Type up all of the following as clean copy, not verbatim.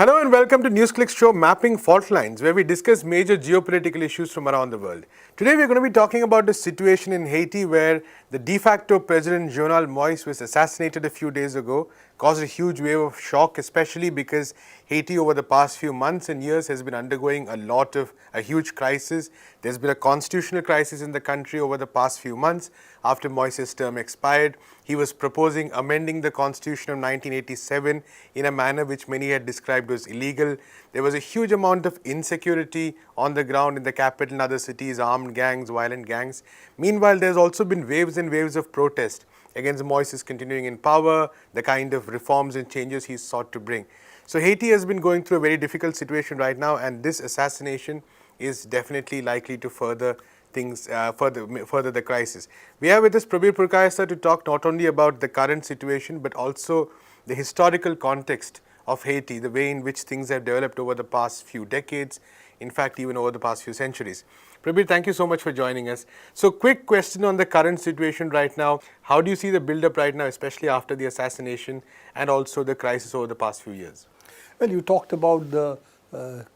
Hello and welcome to NewsClick's show Mapping Fault Lines, where we discuss major geopolitical issues from around the world. Today we are going to be talking about the situation in Haiti where the de facto president Jovenel Moïse was assassinated a few days ago, caused a huge wave of shock, especially because Haiti over the past few months and years has been undergoing a huge crisis. There's been a constitutional crisis in the country over the past few months after Moïse's term expired. He was proposing amending the constitution of 1987 in a manner which many had described as illegal. There was a huge amount of insecurity on the ground in the capital and other cities, armed gangs, violent gangs. Meanwhile, there's also been waves and waves of protest against Moïse's continuing in power, the kind of reforms and changes he's sought to bring. So Haiti has been going through a very difficult situation right now, and this assassination is definitely likely to further the crisis. We have with us Prabir Purkayasa to talk not only about the current situation but also the historical context of Haiti, the way in which things have developed over the past few decades, in fact even over the past few centuries. Prabir, thank you so much for joining us. So quick question on the current situation right now. How do you see the build-up right now, especially after the assassination and also the crisis over the past few years? Well, you talked about the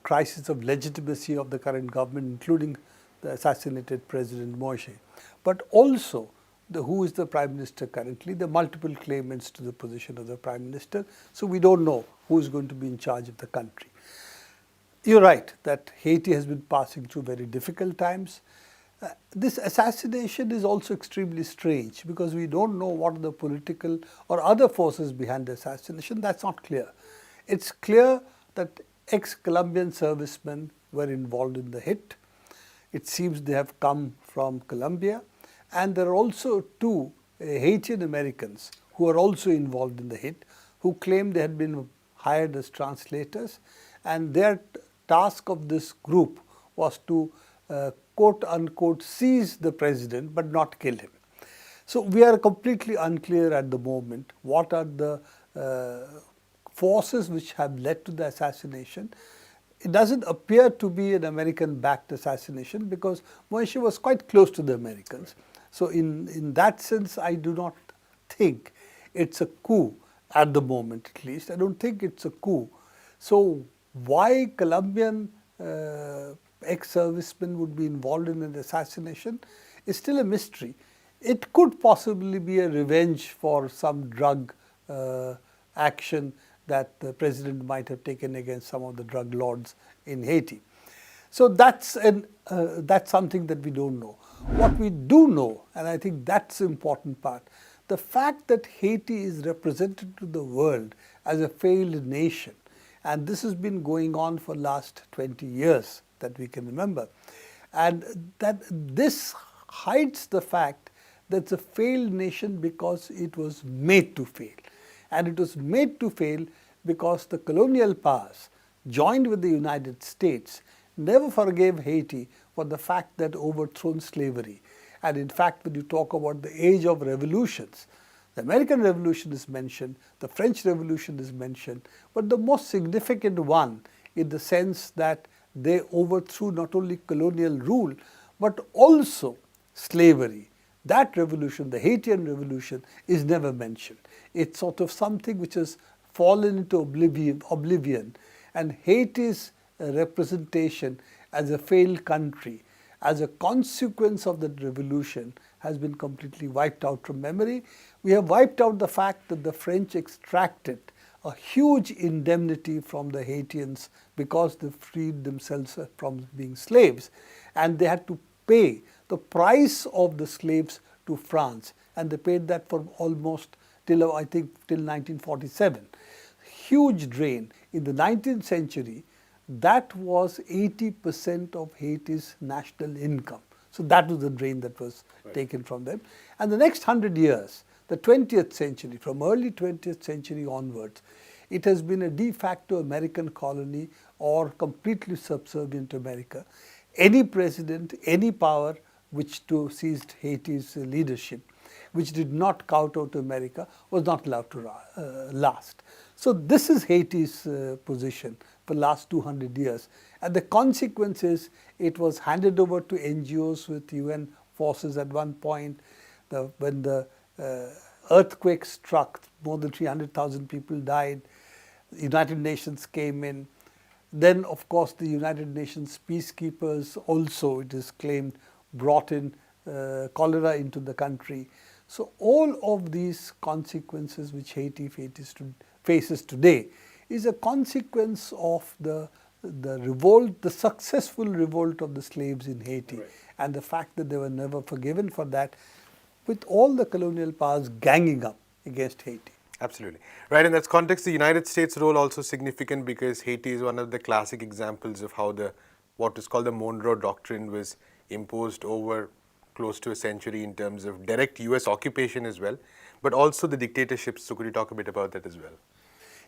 crisis of legitimacy of the current government, including the assassinated President Moïse, but also who is the Prime Minister currently. There are multiple claimants to the position of the Prime Minister, so we don't know who is going to be in charge of the country. You're right that Haiti has been passing through very difficult times. This assassination is also extremely strange because we don't know what are the political or other forces behind the assassination. That's not clear. It's clear that ex-Colombian servicemen were involved in the hit. It seems they have come from Colombia, and there are also two Haitian Americans who are also involved in the hit, who claim they had been hired as translators, and their task of this group was to quote unquote seize the president but not kill him. So we are completely unclear at the moment what are the forces which have led to the assassination. It doesn't appear to be an American-backed assassination because Moïse was quite close to the Americans. So in that sense, I do not think it's a coup at the moment, at least. I don't think it's a coup. So why Colombian ex-servicemen would be involved in an assassination is still a mystery. It could possibly be a revenge for some drug action that the president might have taken against some of the drug lords in Haiti. So that's something that we don't know. What we do know, and I think that's the important part, the fact that Haiti is represented to the world as a failed nation, and this has been going on for the last 20 years that we can remember, and that this hides the fact that it's a failed nation because it was made to fail. And it was made to fail because the colonial powers, joined with the United States, never forgave Haiti for the fact that overthrown slavery. And in fact, when you talk about the age of revolutions, the American Revolution is mentioned, the French Revolution is mentioned, but the most significant one in the sense that they overthrew not only colonial rule, but also slavery. That revolution, the Haitian Revolution, is never mentioned. It's sort of something which has fallen into oblivion, and Haiti's representation as a failed country, as a consequence of that revolution, has been completely wiped out from memory. We have wiped out the fact that the French extracted a huge indemnity from the Haitians because they freed themselves from being slaves, and they had to pay the price of the slaves to France, and they paid that for almost till I think till 1947. Huge drain. In the 19th century, that was 80% of Haiti's national income. So that was the drain that was taken from them. And the next 100 years, the 20th century, from early 20th century onwards, it has been a de facto American colony or completely subservient to America. Any president, any power which seized Haiti's leadership, which did not kowtow to America, was not allowed to last. So this is Haiti's position for the last 200 years. And the consequence is it was handed over to NGOs with UN forces at one point. When the earthquake struck, more than 300,000 people died. The United Nations came in. Then, of course, the United Nations peacekeepers also, it is claimed, brought in cholera into the country. So all of these consequences which Haiti faces today is a consequence of the revolt, the successful revolt of the slaves in Haiti, right, and the fact that they were never forgiven for that, with all the colonial powers ganging up against Haiti. Absolutely. Right, in that context, the United States' role also significant because Haiti is one of the classic examples of how what is called the Monroe Doctrine was imposed over close to a century in terms of direct US occupation as well, but also the dictatorships. So could you talk a bit about that as well?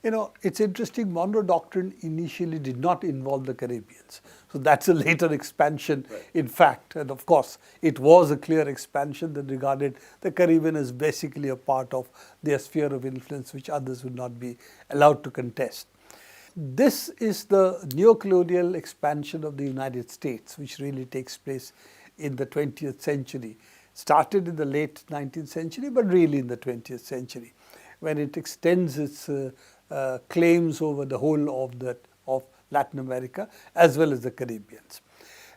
You know, it's interesting, Monroe Doctrine initially did not involve the Caribbeans. So that's a later expansion, right, in fact. And of course, it was a clear expansion that regarded the Caribbean as basically a part of their sphere of influence, which others would not be allowed to contest. This is the neo-colonial expansion of the United States, which really takes place in the 20th century. Started in the late 19th century, but really in the 20th century, when it extends its claims over the whole of Latin America as well as the Caribbeans.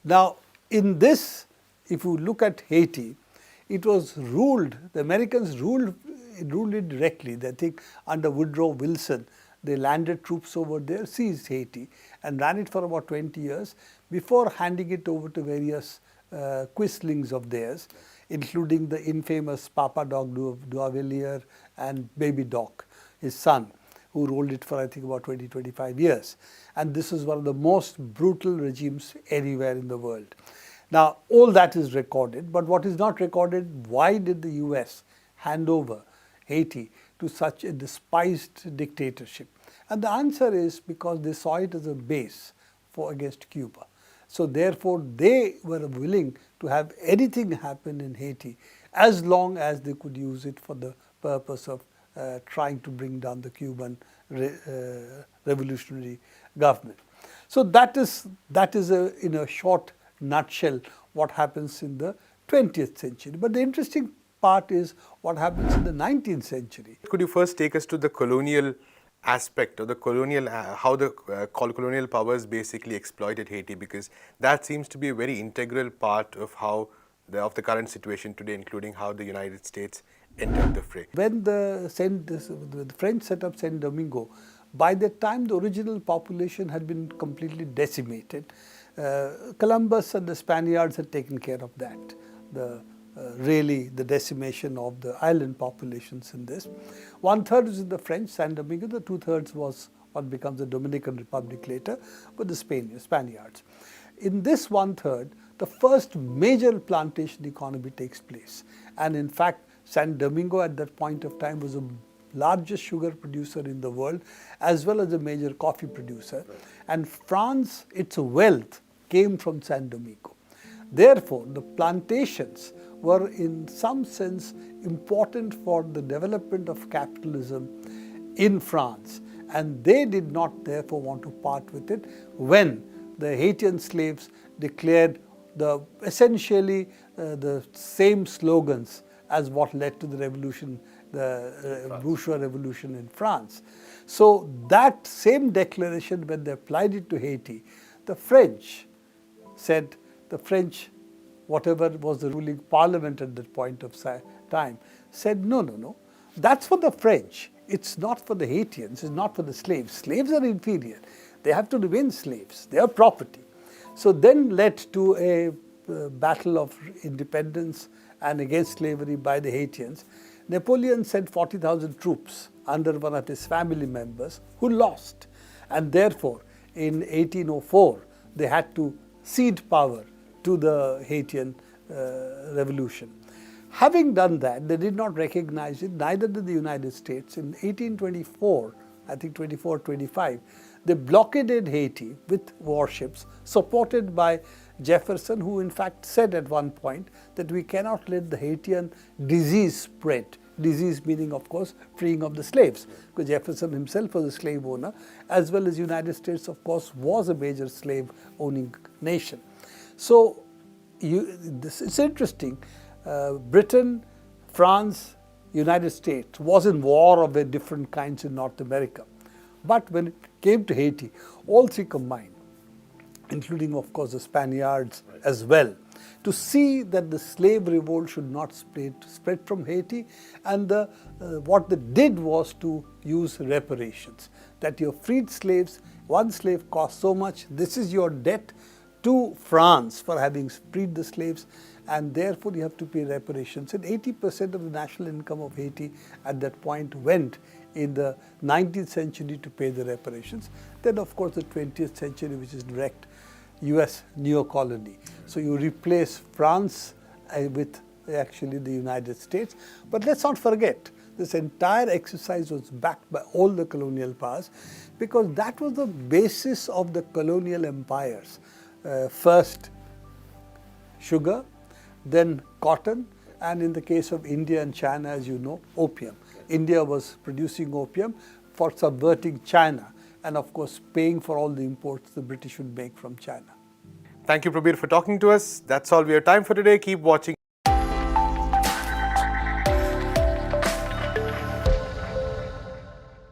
Now, in this, if you look at Haiti, it was ruled, the Americans ruled it directly. I think under Woodrow Wilson, they landed troops over there, seized Haiti, and ran it for about 20 years before handing it over to various quislings of theirs, including the infamous Papa Doc Duvalier and Baby Doc, his son, who ruled it for, I think, about 20-25 years. And this is one of the most brutal regimes anywhere in the world. Now, all that is recorded, but what is not recorded, why did the US hand over Haiti to such a despised dictatorship? And the answer is because they saw it as a base against Cuba. So therefore, they were willing to have anything happen in Haiti as long as they could use it for the purpose of trying to bring down the Cuban revolutionary government. So that is in a short nutshell what happens in the 20th century. But the interesting part is what happens in the 19th century. Could you first take us to the colonial aspect or the colonial, how the colonial powers basically exploited Haiti, because that seems to be a very integral part of how of the current situation today, including how the United States entered the fray. When the French set up Saint Domingo, by that time the original population had been completely decimated. Columbus and the Spaniards had taken care of that, really the decimation of the island populations in this. 1/3 was in the French, Saint Domingo, the 2/3 was what becomes the Dominican Republic later, but the Spaniards. In this 1/3, the first major plantation economy takes place. And in fact, Saint Domingo at that point of time was the largest sugar producer in the world, as well as a major coffee producer. Right. And France, its wealth came from Saint Domingo. Therefore, the plantations were in some sense important for the development of capitalism in France. And they did not therefore want to part with it when the Haitian slaves declared essentially the same slogans as what led to the revolution, the bourgeois revolution in France. So that same declaration, when they applied it to Haiti, the French said, whatever was the ruling parliament at that point of time, said, no, that's for the French. It's not for the Haitians, it's not for the slaves. Slaves are inferior. They have to remain slaves. They are property. So then led to a battle of independence and against slavery by the Haitians. Napoleon sent 40,000 troops under one of his family members who lost. And therefore, in 1804, they had to cede power to the Haitian revolution. Having done that, they did not recognize it, neither did the United States. In 1824, I think 24-25, they blockaded Haiti with warships supported by Jefferson, who in fact said at one point that we cannot let the Haitian disease spread. Disease meaning, of course, freeing of the slaves, because Jefferson himself was a slave owner, as well as the United States, of course, was a major slave-owning nation. So it's interesting. Britain, France, United States was in war of different kinds in North America. But when it came to Haiti, all three combined, including of course the Spaniards as well, to see that the slave revolt should not spread from Haiti, and what they did was to use reparations. That you freed slaves, one slave cost so much, this is your debt to France for having freed the slaves, and therefore you have to pay reparations. And 80% of the national income of Haiti at that point went in the 19th century to pay the reparations. Then of course the 20th century, which is direct US neo-colony. So you replace France with actually the United States. But let's not forget, this entire exercise was backed by all the colonial powers, because that was the basis of the colonial empires. First sugar, then cotton, and in the case of India and China, as you know, opium. India was producing opium for subverting China, and of course paying for all the imports the British would make from China. Thank you, Prabir, for talking to us. That's all we have time for today. Keep watching